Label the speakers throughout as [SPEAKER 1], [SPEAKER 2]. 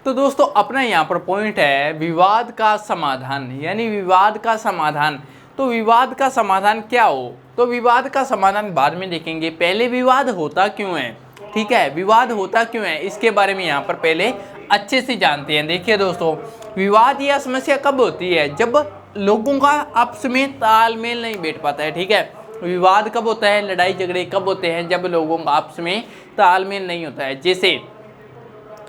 [SPEAKER 1] तो दोस्तों अपना यहाँ पर पॉइंट है विवाद का समाधान, यानी विवाद का समाधान। तो विवाद का समाधान क्या हो, तो विवाद का समाधान बाद में देखेंगे, पहले विवाद होता क्यों है, ठीक है, विवाद होता क्यों है इसके बारे में यहाँ पर पहले अच्छे से जानते हैं। देखिए दोस्तों, विवाद या समस्या कब होती है, जब लोगों का आपस में तालमेल नहीं बैठ पाता है, ठीक है। विवाद कब होता है, लड़ाई झगड़े कब होते हैं, जब लोगों का आपस में तालमेल नहीं होता है। जैसे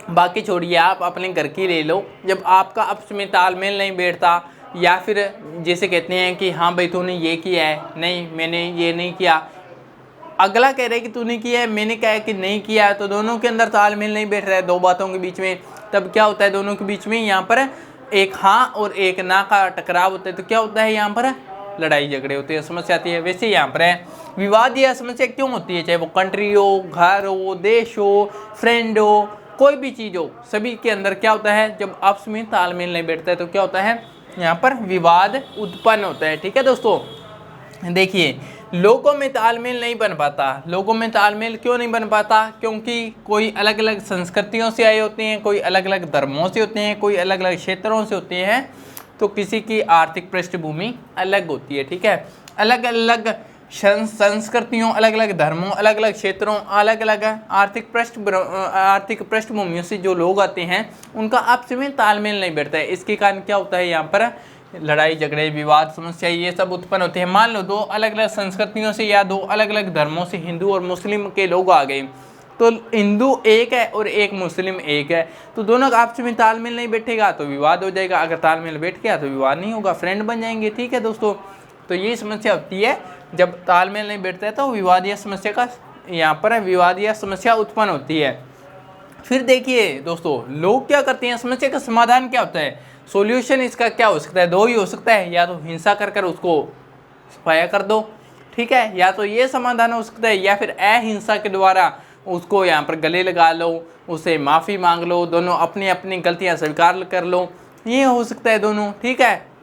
[SPEAKER 1] बाकी छोड़िए, आप अपने घर की ले लो, जब आपका आपस में तालमेल नहीं बैठता, या फिर जैसे कहते हैं कि हाँ भाई तूने ये किया है, नहीं मैंने ये नहीं किया, अगला कह रहा है कि तूने किया है, मैंने कहा है कि नहीं किया है, तो दोनों के अंदर तालमेल नहीं बैठ रहा है दो बातों के बीच में। तब क्या होता है, दोनों के बीच में यहाँ पर एक हाँ और एक ना का टकराव होता है। तो क्या होता है, यहाँ पर लड़ाई झगड़े होते हैं, समस्या आती है। वैसे यहाँ पर है विवाद या समस्या क्यों होती है, चाहे वो कंट्री हो, घर हो, देश हो, फ्रेंड हो, कोई भी चीज़ हो, सभी के अंदर क्या होता है, जब आपस में तालमेल नहीं बैठता है तो क्या होता है, यहाँ पर विवाद उत्पन्न होता है। ठीक है दोस्तों, देखिए लोगों में तालमेल नहीं बन पाता। लोगों में तालमेल क्यों नहीं बन पाता, क्योंकि कोई अलग अलग संस्कृतियों से आए होते हैं, कोई अलग अलग धर्मों से होते हैं, कोई अलग अलग क्षेत्रों से होते हैं, तो किसी की आर्थिक पृष्ठभूमि अलग होती है। ठीक है, अलग अलग संस्कृतियों, अलग अलग धर्मों, अलग अलग क्षेत्रों, अलग अलग आर्थिक पृष्ठभूमियों से जो लोग आते हैं उनका आपस में तालमेल नहीं बैठता है। इसके कारण क्या होता है, यहाँ पर लड़ाई झगड़े, विवाद, समस्या ये सब उत्पन्न होते हैं। मान लो दो अलग अलग संस्कृतियों से या दो अलग अलग धर्मों से हिंदू और मुस्लिम के लोग आ गए, तो हिंदू एक है और एक मुस्लिम एक है, तो दोनों का आपस में तालमेल नहीं बैठेगा तो विवाद हो जाएगा। अगर तालमेल बैठ गया तो विवाद नहीं होगा, फ्रेंड बन जाएंगे। ठीक है दोस्तों, तो ये समस्या होती है जब तालमेल नहीं बैठता है, तो विवाद या समस्या का यहाँ पर विवाद या समस्या उत्पन्न होती है। फिर देखिए दोस्तों, लोग क्या करते हैं, समस्या का समाधान क्या होता है, सॉल्यूशन इसका क्या हो सकता है, दो ही हो सकता है, या तो हिंसा कर कर उसको सफाया कर दो, ठीक है, या तो ये समाधान हो सकता है, या फिर अहिंसा के द्वारा उसको यहाँ पर गले लगा लो, उसे माफ़ी मांग लो, दोनों अपनी अपनी गलतियाँ स्वीकार कर लो, ये हो सकता है दोनों। ठीक है,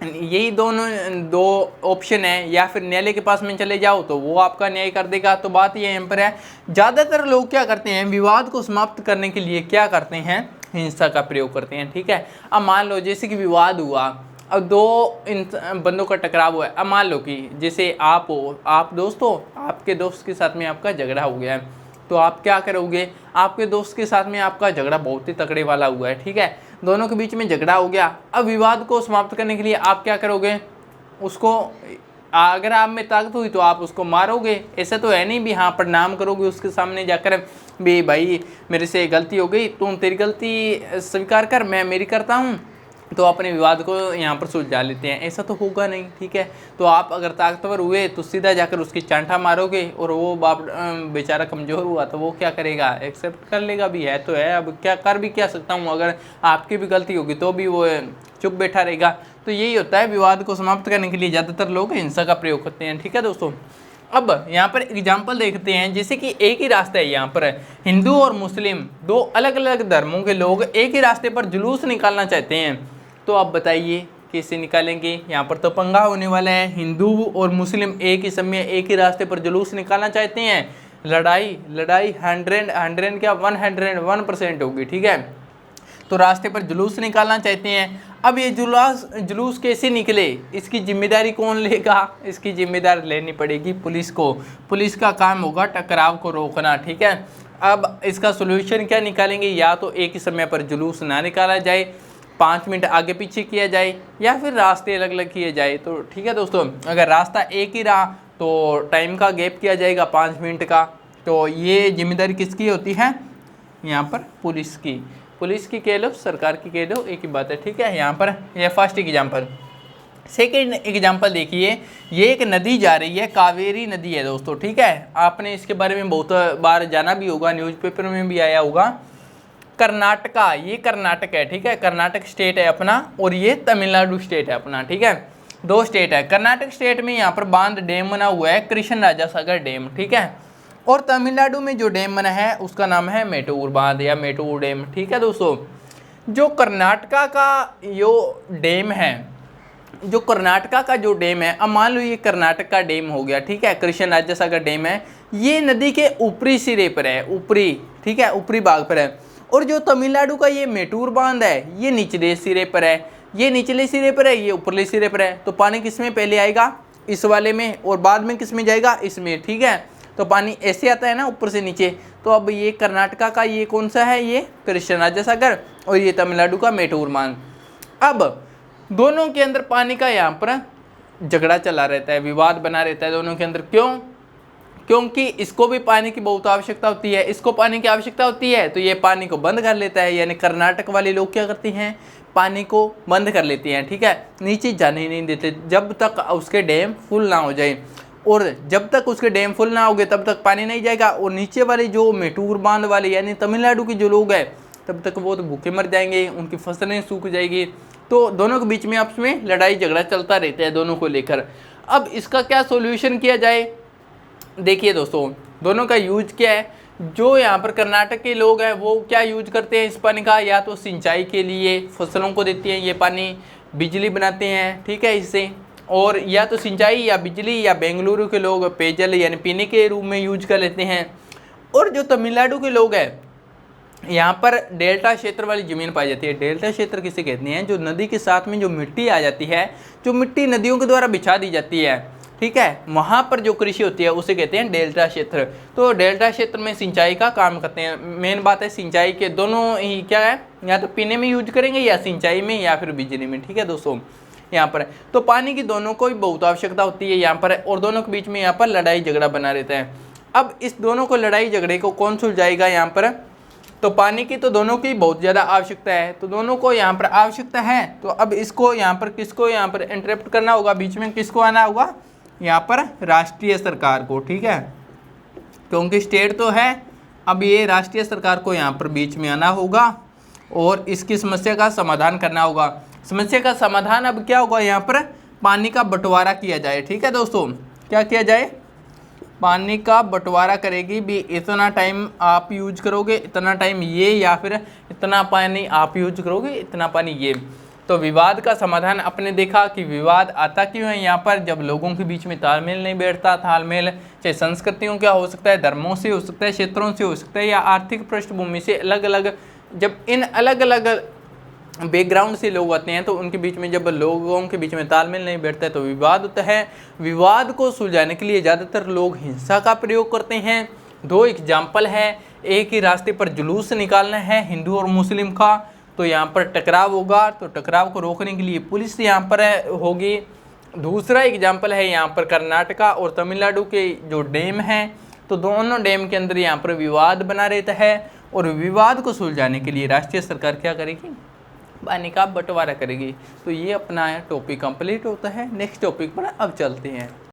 [SPEAKER 1] यही दोनों दो ऑप्शन है। या फिर न्यायालय के पास में चले जाओ तो वो आपका न्याय कर देगा। तो बात ये यहाँ पर है, ज़्यादातर लोग क्या करते हैं, विवाद को समाप्त करने के लिए क्या करते हैं, हिंसा का प्रयोग करते हैं। ठीक है, अब मान लो जैसे कि विवाद हुआ, अब दो बंदों का टकराव हुआ है। अब मान लो कि जैसे आप हो, आप दोस्त हो, आपके दोस्त के साथ में आपका झगड़ा हो गया है, तो आप क्या करोगे, आपके दोस्त के साथ में आपका झगड़ा बहुत ही तगड़े वाला हुआ है, ठीक है, दोनों के बीच में झगड़ा हो गया। अब विवाद को समाप्त करने के लिए आप क्या करोगे, उसको अगर आप में ताकत हुई तो आप उसको मारोगे। ऐसा तो है नहीं भी हाँ प्रणाम करोगे उसके सामने जाकर, भी भाई मेरे से गलती हो गई, तुम तेरी गलती स्वीकार कर, मैं मेरी करता हूँ, तो अपने विवाद को यहाँ पर सुलझा लेते हैं। ऐसा तो होगा नहीं। ठीक है, तो आप अगर ताकतवर हुए तो सीधा जाकर उसकी चांटा मारोगे, और वो बाप बेचारा कमज़ोर हुआ तो वो क्या करेगा, एक्सेप्ट कर लेगा भी है तो है, अब क्या कर भी क्या सकता हूँ, अगर आपकी भी गलती होगी तो भी वो चुप बैठा रहेगा। तो यही होता है, विवाद को समाप्त करने के लिए ज़्यादातर लोग हिंसा का प्रयोग करते हैं। ठीक है दोस्तों, अब यहाँ पर एग्जाम्पल देखते हैं, जैसे कि एक ही रास्ता है, यहाँ पर हिंदू और मुस्लिम दो अलग अलग धर्मों के लोग एक ही रास्ते पर जुलूस निकालना चाहते हैं, तो आप बताइए कैसे निकालेंगे। यहाँ पर तो पंगा होने वाला है, हिंदू और मुस्लिम एक ही समय एक ही रास्ते पर जुलूस निकालना चाहते हैं, लड़ाई 100 क्या 101% होगी। ठीक है, तो रास्ते पर जुलूस निकालना चाहते हैं। अब ये जुलूस कैसे निकले, इसकी जिम्मेदारी कौन लेगा, इसकी जिम्मेदारी लेनी पड़ेगी पुलिस को। पुलिस का काम होगा टकराव को रोकना। ठीक है, अब इसका सोल्यूशन क्या निकालेंगे, या तो एक ही समय पर जुलूस ना निकाला जाए, 5 मिनट आगे पीछे किया जाए, या फिर रास्ते अलग अलग किए जाए। तो ठीक है दोस्तों, अगर रास्ता एक ही रहा तो टाइम का गैप किया जाएगा 5 मिनट का। तो ये जिम्मेदारी किसकी होती है, यहाँ पर पुलिस की कह लो, सरकार की कह लो, एक ही बात है। ठीक है, यहाँ पर यह फर्स्ट एग्जाम्पल। सेकेंड एग्जाम्पल देखिए, ये एक नदी जा रही है, कावेरी नदी है दोस्तों। ठीक है, आपने इसके बारे में बहुत बार जाना भी होगा, न्यूज़पेपर में भी आया होगा। कर्नाटका, ये कर्नाटक है। ठीक है, कर्नाटक स्टेट है अपना, और ये तमिलनाडु स्टेट है अपना। ठीक है, दो स्टेट है। कर्नाटक स्टेट में यहाँ पर बांध डैम बना हुआ है, कृष्ण राजा सागर डैम। ठीक है, और तमिलनाडु में जो डैम बना है उसका नाम है मेटूर बांध या मेटूर डैम। ठीक है दोस्तों, जो कर्नाटका का जो डैम है, अब मान लो ये कर्नाटक का डैम हो गया। ठीक है, कृष्ण राजा सागर डैम है, ये नदी के ऊपरी सिरे पर है, ऊपरी, ठीक है, ऊपरी भाग पर है। और जो तमिलनाडु का ये मेटूर बांध है ये निचले सिरे पर है, ये निचले सिरे पर है, ये ऊपरले सिरे पर है। तो पानी किस में पहले आएगा, इस वाले में, और बाद में किस में जाएगा, इसमें। ठीक है, तो पानी ऐसे आता है ना ऊपर से नीचे। तो अब ये कर्नाटका का ये कौन सा है, ये कृष्णराजा सागर, और ये तमिलनाडु का मेटूर बांध। अब दोनों के अंदर पानी का यहाँ पर झगड़ा चला रहता है, विवाद बना रहता है दोनों के अंदर। क्यों? क्योंकि इसको भी पानी की बहुत आवश्यकता होती है, इसको पानी की आवश्यकता होती है, तो ये पानी को बंद कर लेता है। यानी कर्नाटक वाले लोग क्या करते हैं, पानी को बंद कर लेते हैं। ठीक है, नीचे जाने ही नहीं देते जब तक उसके डैम फुल ना हो जाए, और जब तक उसके डैम फुल ना होंगे तब तक पानी नहीं जाएगा। और नीचे वाले जो मेटूर बांध वाले यानी तमिलनाडु के जो लोग हैं तब तक वो तो भूखे मर जाएंगे, उनकी फसलें सूख जाएगी। तो दोनों के बीच में आपस में लड़ाई झगड़ा चलता रहता है दोनों को लेकर। अब इसका क्या सोल्यूशन किया जाए, देखिए दोस्तों, दोनों का यूज क्या है। जो यहाँ पर कर्नाटक के लोग हैं वो क्या यूज करते हैं इस पानी का, या तो सिंचाई के लिए फसलों को देते हैं ये पानी, बिजली बनाते हैं, ठीक है, इससे, और या तो सिंचाई या बिजली, या बेंगलुरु के लोग पेयजल यानी पीने के रूप में यूज कर लेते हैं। और जो तमिलनाडु के लोग हैं यहाँ पर डेल्टा क्षेत्र वाली ज़मीन पाई जाती है। डेल्टा क्षेत्र किसे कहते हैं, जो नदी के साथ में जो मिट्टी आ जाती है, जो मिट्टी नदियों के द्वारा बिछा दी जाती है, ठीक है, वहाँ पर जो कृषि होती है उसे कहते हैं डेल्टा क्षेत्र। तो डेल्टा क्षेत्र में सिंचाई का काम करते हैं। मेन बात है सिंचाई के दोनों ही क्या है, या तो पीने में यूज करेंगे या सिंचाई में या फिर बिजली में। ठीक है दोस्तों, यहाँ पर तो पानी की दोनों को ही बहुत आवश्यकता होती है यहाँ पर, और दोनों के बीच में यहाँ पर लड़ाई झगड़ा बना रहता है। अब इस दोनों को लड़ाई झगड़े को कौन सुलझाएगा यहाँ पर, तो पानी की तो दोनों की बहुत ज़्यादा आवश्यकता है, तो दोनों को यहाँ पर आवश्यकता है। तो अब इसको यहाँ पर किसको यहाँ पर इंटरप्ट करना होगा, बीच में किसको आना होगा, यहाँ पर राष्ट्रीय सरकार को। ठीक है, क्योंकि स्टेट तो है, अब ये राष्ट्रीय सरकार को यहाँ पर बीच में आना होगा और इसकी समस्या का समाधान करना होगा। समस्या का समाधान अब क्या होगा, यहाँ पर पानी का बंटवारा किया जाए। ठीक है दोस्तों, क्या किया जाए, पानी का बंटवारा करेगी भी, इतना टाइम आप यूज करोगे, इतना टाइम ये, या फिर इतना पानी आप यूज करोगे, इतना पानी ये। तो विवाद का समाधान आपने देखा कि विवाद आता क्यों है यहाँ पर, जब लोगों के बीच में तालमेल नहीं बैठता। तालमेल चाहे संस्कृतियों का हो सकता है, धर्मों से हो सकता है, क्षेत्रों से हो सकता है, या आर्थिक पृष्ठभूमि से अलग अलग, जब इन अलग अलग बैकग्राउंड से लोग आते हैं तो उनके बीच में जब लोगों के बीच में तालमेल नहीं बैठता है तो विवाद होता है। विवाद को सुलझाने के लिए ज़्यादातर लोग हिंसा का प्रयोग करते हैं। दो एग्जाम्पल है, एक ही रास्ते पर जुलूस निकालना है हिंदू और मुस्लिम का, तो यहाँ पर टकराव होगा, तो टकराव को रोकने के लिए पुलिस यहाँ पर होगी। दूसरा एग्जाम्पल है यहाँ पर कर्नाटका और तमिलनाडु के जो डैम हैं, तो दोनों डैम के अंदर यहाँ पर विवाद बना रहता है, और विवाद को सुलझाने के लिए राष्ट्रीय सरकार क्या करेगी, पानी का बंटवारा करेगी। तो ये अपना टॉपिक कंप्लीट होता है। नेक्स्ट टॉपिक पर अब चलते हैं।